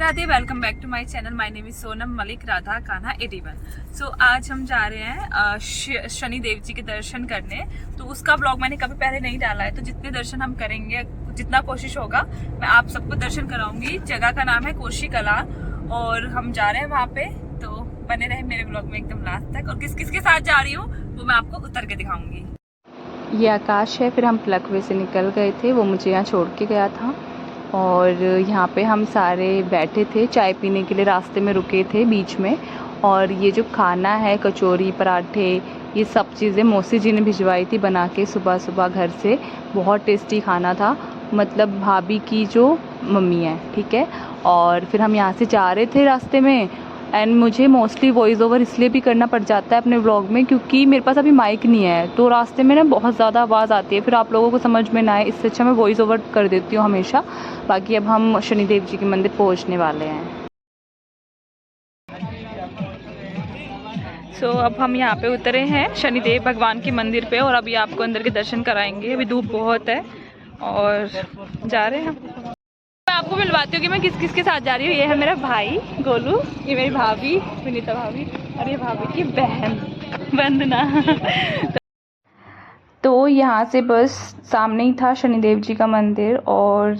Radhe, welcome back to my channel. My name is Sonam Malik Radha Kanha 81। So आज हम जा रहे हैं शनि देव जी के दर्शन करने। तो उसका ब्लॉग मैंने कभी पहले नहीं डाला है, तो जितने दर्शन हम करेंगे, जितना कोशिश होगा, मैं आप सबको दर्शन कराऊंगी। जगह का नाम है कोशी कला और हम जा रहे हैं वहाँ पे। तो बने रहे मेरे ब्लॉग में एकदम लास्ट तक। और किस किस के साथ जा रही हूँ वो मैं आपको उतर के दिखाऊंगी। ये आकाश है। फिर हम प्लकवे से निकल गए थे, वो मुझे यहाँ छोड़ के गया था। और यहाँ पे हम सारे बैठे थे, चाय पीने के लिए रास्ते में रुके थे बीच में। और ये जो खाना है, कचौरी, पराठे, ये सब चीज़ें मौसी जी ने भिजवाई थी बना के सुबह सुबह घर से। बहुत टेस्टी खाना था, मतलब भाभी की जो मम्मी है, ठीक है। और फिर हम यहाँ से जा रहे थे रास्ते में। एंड मुझे मोस्टली वॉइस ओवर इसलिए भी करना पड़ जाता है अपने व्लॉग में क्योंकि मेरे पास अभी माइक नहीं है, तो रास्ते में ना बहुत ज़्यादा आवाज़ आती है, फिर आप लोगों को समझ में ना आए, इससे अच्छा मैं वॉइस ओवर कर देती हूँ हमेशा। बाकी अब हम शनिदेव जी के मंदिर पहुँचने वाले हैं। सो अब हम यहाँ पे उतरे हैं शनिदेव भगवान के मंदिर पे और अभी आपको अंदर के दर्शन कराएंगे। अभी धूप बहुत है और जा रहे हैं। मैं आपको मिलवाती हूँ कि मैं किस किस के साथ जा रही हूँ। ये है मेरा भाई गोलू, ये मेरी भाभी विनीता भाभी और ये भाभी की बहन वंदना। तो यहाँ से बस सामने ही था शनिदेव जी का मंदिर। और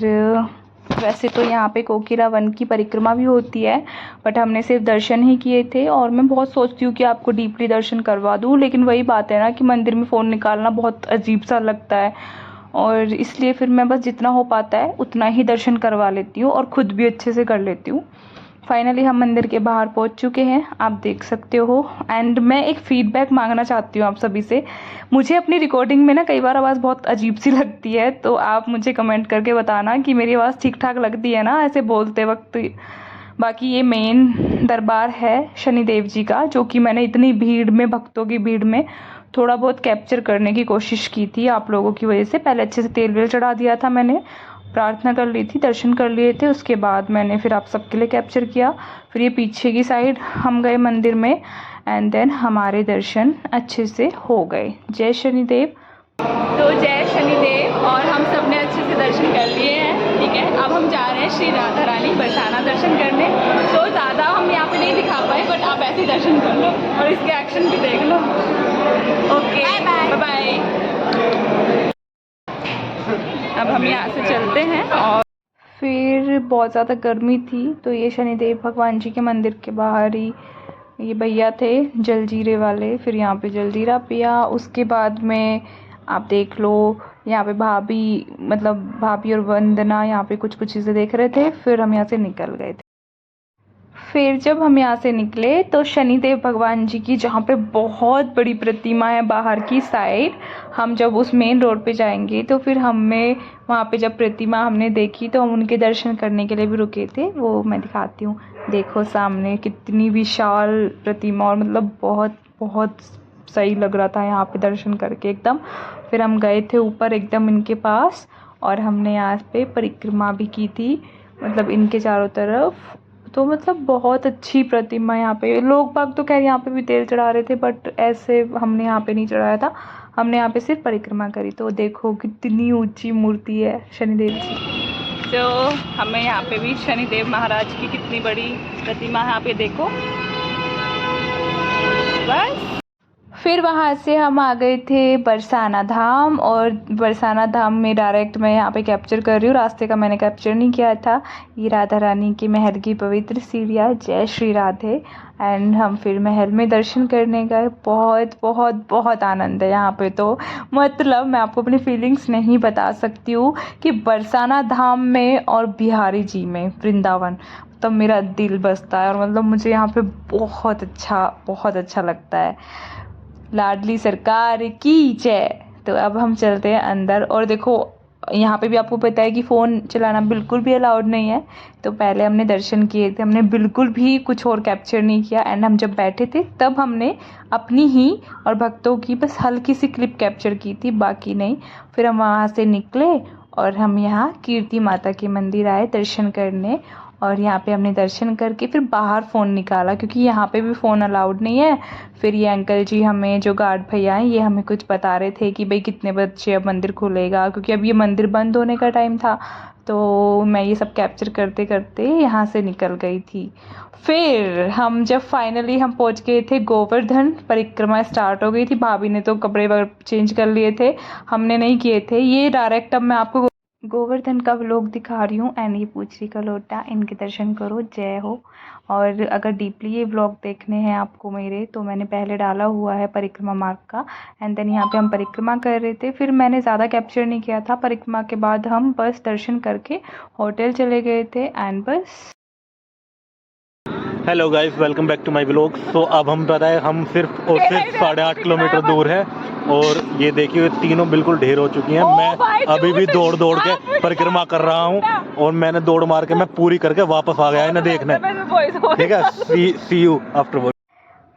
वैसे तो यहाँ पे कोकिला वन की परिक्रमा भी होती है, बट हमने सिर्फ दर्शन ही किए थे। और मैं बहुत सोचती हूँ कि आपको डीपली दर्शन करवा दूँ, लेकिन वही बात है ना कि मंदिर में फ़ोन निकालना बहुत अजीब सा लगता है, और इसलिए फिर मैं बस जितना हो पाता है उतना ही दर्शन करवा लेती हूँ और ख़ुद भी अच्छे से कर लेती हूँ। फाइनली हम मंदिर के बाहर पहुंच चुके हैं, आप देख सकते हो। एंड मैं एक फ़ीडबैक मांगना चाहती हूँ आप सभी से। मुझे अपनी रिकॉर्डिंग में ना कई बार आवाज़ बहुत अजीब सी लगती है, तो आप मुझे कमेंट करके बताना कि मेरी आवाज़ ठीक ठाक लगती है ना ऐसे बोलते वक्त। बाकी ये मेन दरबार है शनिदेव जी का, जो कि मैंने इतनी भीड़ में, भक्तों की भीड़ में थोड़ा बहुत कैप्चर करने की कोशिश की थी आप लोगों की वजह से। पहले अच्छे से तेल वेल चढ़ा दिया था मैंने, प्रार्थना कर ली थी, दर्शन कर लिए थे, उसके बाद मैंने फिर आप सबके लिए कैप्चर किया। फिर ये पीछे की साइड हम गए मंदिर में एंड देन हमारे दर्शन अच्छे से हो गए। जय शनिदेव। तो जय शनिदेव। और हम सब ने अच्छे से दर्शन कर लिए हैं, ठीक है। अब हम जा रहे हैं श्री राधा रानी बरसाना दर्शन करने। तो ज़्यादा हम यहाँ पे नहीं दिखा पाए, बट आप ऐसे ही दर्शन कर लो और इसके एक्शन भी देख लो। Okay, bye bye. अब हम यहाँ से चलते हैं। और फिर बहुत ज़्यादा गर्मी थी, तो ये शनिदेव भगवान जी के मंदिर के बाहर ही ये भैया थे जलजीरे वाले, फिर यहाँ पे जलजीरा पिया। उसके बाद में आप देख लो यहाँ पे भाभी, मतलब भाभी और वंदना यहाँ पे कुछ कुछ चीज़ें देख रहे थे। फिर हम यहाँ से निकल गए थे। फिर जब हम यहाँ से निकले तो शनिदेव भगवान जी की जहाँ पे बहुत बड़ी प्रतिमा है बाहर की साइड, हम जब उस मेन रोड पे जाएंगे तो फिर हमें वहाँ पे जब प्रतिमा हमने देखी तो हम उनके दर्शन करने के लिए भी रुके थे। वो मैं दिखाती हूँ, देखो सामने कितनी विशाल प्रतिमा, और मतलब बहुत बहुत सही लग रहा था यहाँ पे दर्शन करके एकदम। फिर हम गए थे ऊपर एकदम इनके पास और हमने यहाँ पे परिक्रमा भी की थी, मतलब इनके चारों तरफ। तो मतलब बहुत अच्छी प्रतिमा यहाँ पे। लोग बाग तो खैर यहाँ पे भी तेल चढ़ा रहे थे, बट ऐसे हमने यहाँ पे नहीं चढ़ाया था, हमने यहाँ पे सिर्फ परिक्रमा करी। तो देखो कितनी ऊंची मूर्ति है शनिदेव जी। तो हमें यहाँ पे भी शनिदेव महाराज की कितनी बड़ी प्रतिमा है, यहाँ पे देखो बस। फिर वहाँ से हम आ गए थे बरसाना धाम, और बरसाना धाम में डायरेक्ट मैं यहाँ पे कैप्चर कर रही हूँ, रास्ते का मैंने कैप्चर नहीं किया था। ये राधा रानी के महल की पवित्र सीढ़ियाँ, जय श्री राधे। एंड हम फिर महल में दर्शन करने गए। बहुत बहुत बहुत आनंद है यहाँ पे, तो मतलब मैं आपको अपनी फीलिंग्स नहीं बता सकती हूँ कि बरसाना धाम में और बिहारी जी में वृंदावन, तब मेरा दिल बसता है। और मतलब मुझे यहाँ पे बहुत अच्छा लगता है। लाडली सरकार की जय। तो अब हम चलते हैं अंदर। और देखो यहाँ पे भी आपको पता है कि फ़ोन चलाना बिल्कुल भी अलाउड नहीं है। तो पहले हमने दर्शन किए थे, हमने बिल्कुल भी कुछ और कैप्चर नहीं किया। एंड हम जब बैठे थे तब हमने अपनी ही और भक्तों की बस हल्की सी क्लिप कैप्चर की थी, बाकी नहीं। फिर हम वहाँ से निकले और हम यहाँ कीर्ति माता के मंदिर आए दर्शन करने। और यहाँ पे हमने दर्शन करके फिर बाहर फ़ोन निकाला, क्योंकि यहाँ पे भी फ़ोन अलाउड नहीं है। फिर ये अंकल जी हमें, जो गार्ड भैया हैं, ये हमें कुछ बता रहे थे कि भाई कितने बजे अब मंदिर खुलेगा, क्योंकि अब ये मंदिर बंद होने का टाइम था। तो मैं ये सब कैप्चर करते करते यहाँ से निकल गई थी। फिर हम जब फाइनली हम पहुँच गए थे गोवर्धन, परिक्रमा स्टार्ट हो गई थी। भाभी ने तो कपड़े वगैरह चेंज कर लिए थे, हमने नहीं किए थे। ये डायरेक्ट अब मैं आपको गोवर्धन का व्लॉग दिखा रही हूँ। एंड ये पूछरी का लोटा, इनके दर्शन करो, जय हो। और अगर डीपली ये व्लॉग देखने हैं आपको मेरे, तो मैंने पहले डाला हुआ है परिक्रमा मार्ग का। एंड देन यहाँ पे हम परिक्रमा कर रहे थे, फिर मैंने ज़्यादा कैप्चर नहीं किया था। परिक्रमा के बाद हम बस दर्शन करके होटल चले गए थे एंड बस। Hello guys, welcome back to my vlog. तो अब हम पता है हम सिर्फ 8.5 किलोमीटर दूर है, और ये देखिए तीनों बिल्कुल ढेर हो चुकी हैं। मैं अभी भी दौड़ के परिक्रमा कर रहा हूँ, और मैंने दौड़ मार के मैं पूरी करके वापस आ गया इन्हें देखने। ठीक है, सी यू आफ्टरवर्ड।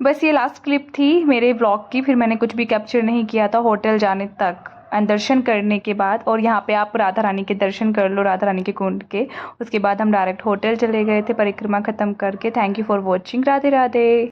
बस ये लास्ट क्लिप थी मेरे व्लॉग की। फिर मैंने कुछ भी कैप्चर नहीं किया था होटल जाने तक एंड दर्शन करने के बाद। और यहाँ पे आप राधा रानी के दर्शन कर लो, राधा रानी के कुंड के। उसके बाद हम डायरेक्ट होटल चले गए थे परिक्रमा ख़त्म करके। Thank you for watching. Radhe Radhe.